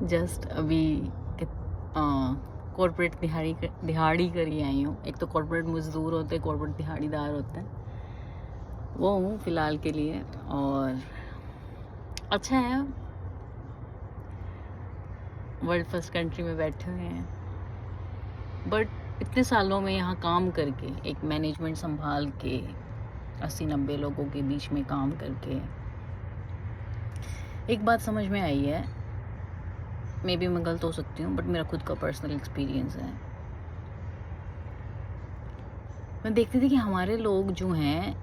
Just अभी corporate दिहाड़ी करी आई हूँ। एक तो कॉर्पोरेट मजदूर होते हैं, कॉर्पोरेट दिहाड़ीदार होते हैं, वो हूँ फ़िलहाल के लिए। और अच्छा है, वर्ल्ड फर्स्ट कंट्री में बैठे हुए हैं, बट इतने सालों में यहाँ काम करके, एक मैनेजमेंट संभाल के, 80-90 लोगों के बीच में काम करके एक बात समझ में आई है, मे बी मैं गलत हो सकती हूँ, बट मेरा खुद का पर्सनल एक्सपीरियंस है। मैं देखती थी कि हमारे लोग जो हैं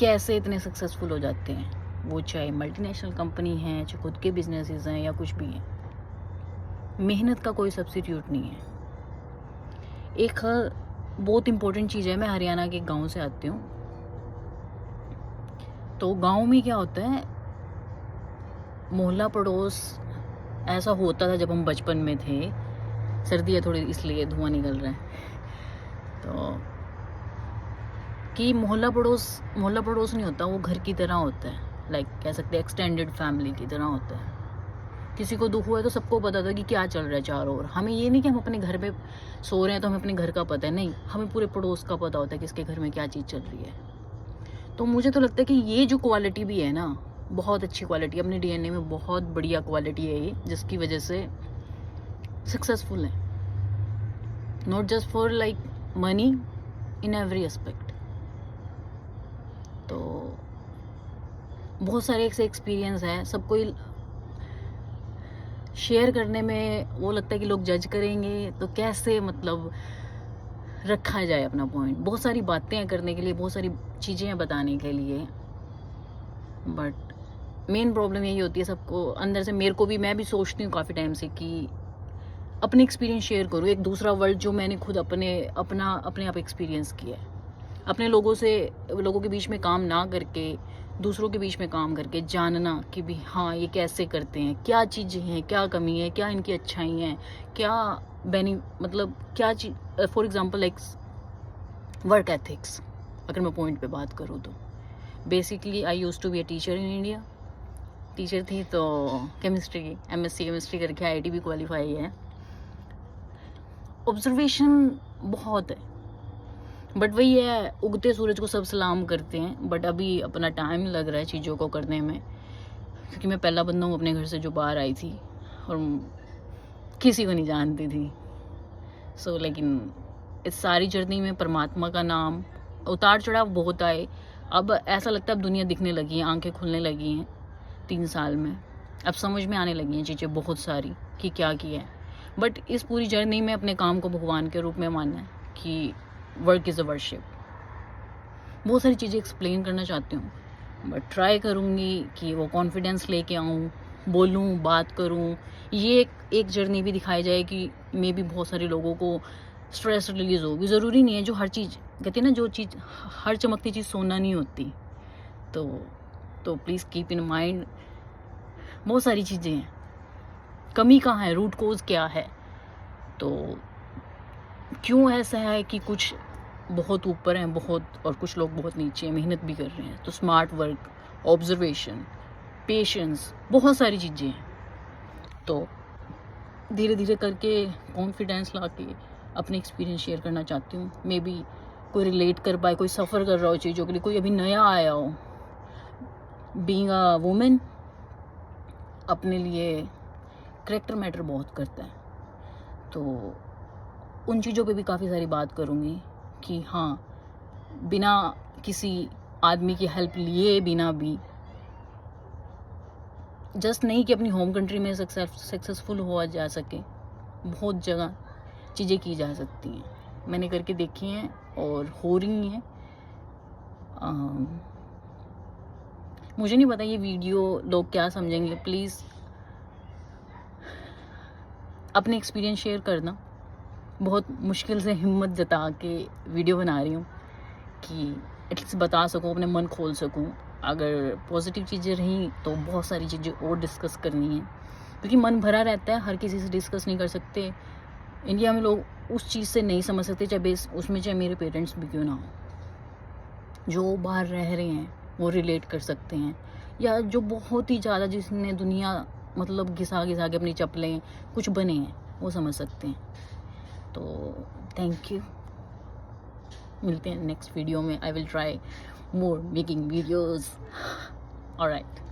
कैसे इतने सक्सेसफुल हो जाते हैं, वो चाहे मल्टीनेशनल कंपनी है, चाहे खुद के बिजनेसेस हैं या कुछ भी है। मेहनत का कोई सब्स्टिट्यूट नहीं है। एक बहुत इम्पोर्टेंट चीज़ है, मैं हरियाणा के गांव से आती हूँ, तो गांव में क्या होता है, मोहल्ला पड़ोस ऐसा होता था जब हम बचपन में थे। सर्दी है थोड़ी इसलिए धुआं निकल रहा है, तो कि मोहल्ला पड़ोस नहीं होता, वो घर की तरह होता है। लाइक कह सकते हैं एक्सटेंडेड फैमिली की तरह होता है। किसी को दुख हुआ है तो सबको पता था कि क्या चल रहा है चारों ओर। हमें ये नहीं कि हम अपने घर पे सो रहे हैं तो हमें अपने घर का पता है, नहीं, हमें पूरे पड़ोस का पता होता है किसके घर में क्या चीज़ चल रही है। तो मुझे तो लगता है कि ये जो क्वालिटी भी है ना, बहुत अच्छी क्वालिटी, अपने डीएनए में बहुत बढ़िया क्वालिटी है ये, जिसकी वजह से सक्सेसफुल है। Not just for like money, in every aspect. तो बहुत सारे ऐसे एक्सपीरियंस है, सबको शेयर करने में वो लगता है कि लोग जज करेंगे, तो कैसे मतलब रखा जाए अपना पॉइंट। बहुत सारी बातें हैं करने के लिए, बहुत सारी चीज़ें हैं बताने के लिए, बट मेन प्रॉब्लम यही होती है सबको अंदर से। मेरे को भी, मैं भी सोचती हूँ काफ़ी टाइम से कि अपने एक्सपीरियंस शेयर करूँ, एक दूसरा वर्ल्ड जो मैंने खुद अपने आप एक्सपीरियंस किया है। अपने लोगों के बीच में काम ना करके, दूसरों के बीच में काम करके जानना कि भी हाँ ये कैसे करते हैं, क्या चीज़ें हैं, क्या कमी है, क्या इनकी अच्छाई हैं, क्या मतलब क्या चीज़। For example like work ethics, अगर मैं पॉइंट पे बात करूँ तो basically I used to be a teacher in India. Teacher थी तो केमिस्ट्री की, एमएससी केमिस्ट्री करके आईआईटी भी क्वालिफाई है। ऑब्जर्वेशन बहुत है, बट वही है, उगते सूरज को सब सलाम करते हैं। बट अभी अपना टाइम लग रहा है चीज़ों को करने में, क्योंकि मैं पहला बंदा हूँ अपने घर से जो बाहर आई थी और किसी को नहीं जानती थी। लेकिन इस सारी जर्नी में परमात्मा का नाम, उतार चढ़ाव बहुत आए। अब ऐसा लगता है अब दुनिया दिखने लगी है, आंखें खुलने लगी हैं 3 साल में। अब समझ में आने लगी हैं चीज़ें बहुत सारी कि क्या किया है। बट इस पूरी जर्नी में अपने काम को भगवान के रूप में मानना है कि वर्क इज़ अ वर्शिप। बहुत सारी चीज़ें एक्सप्लेन करना चाहती हूँ, बट ट्राई करूँगी कि वो कॉन्फिडेंस लेके आऊँ, बोलूँ, बात करूँ। ये एक जर्नी भी दिखाई जाए कि मे भी बहुत सारे लोगों को स्ट्रेस रिलीज़ होगी। ज़रूरी नहीं है जो हर चीज़ कहते हैं ना, जो चीज़ हर चमकती चीज़ सोना नहीं होती। तो प्लीज़ कीप इन माइंड, बहुत सारी चीज़ें हैं। कमी कहाँ है, रूट कोज क्या है, तो क्यों ऐसा है कि कुछ बहुत ऊपर हैं और कुछ लोग बहुत नीचे हैं, मेहनत भी कर रहे हैं। तो स्मार्ट वर्क, ऑब्जर्वेशन, पेशेंस, बहुत सारी चीज़ें हैं। तो धीरे धीरे करके कॉन्फिडेंस ला के अपने एक्सपीरियंस शेयर करना चाहती हूँ। मे बी कोई रिलेट कर पाए, कोई सफ़र कर रहा हो चीज़ों के लिए, कोई अभी नया आया हो। बीइंग अ वुमेन अपने लिए करैक्टर मैटर बहुत करता है, तो उन चीज़ों पे भी काफ़ी सारी बात करूँगी कि हाँ, बिना किसी आदमी की हेल्प लिए बिना भी, जस्ट नहीं कि अपनी होम कंट्री में सक्सेसफुल हुआ जा सके, बहुत जगह चीज़ें की जा सकती हैं, मैंने करके देखी हैं और हो रही हैं। मुझे नहीं पता ये वीडियो लोग क्या समझेंगे। प्लीज़ अपने एक्सपीरियंस शेयर करना। बहुत मुश्किल से हिम्मत जता के वीडियो बना रही हूँ कि एटलीस्ट बता सकूँ, अपने मन खोल सकूँ। अगर पॉजिटिव चीज़ें रहीं तो बहुत सारी चीज़ें और डिस्कस करनी है, क्योंकि मन भरा रहता है, हर किसी से डिस्कस नहीं कर सकते। इंडिया में लोग उस चीज़ से नहीं समझ सकते, चाहे मेरे पेरेंट्स भी क्यों ना हो। जो बाहर रह रहे हैं वो रिलेट कर सकते हैं, या जो बहुत ही ज़्यादा जिसने दुनिया मतलब घिसा घिसा के अपनी चप्पलें कुछ बने हैं, वो समझ सकते हैं। तो थैंक यू, मिलते हैं नेक्स्ट वीडियो में। I will try more making videos. All right.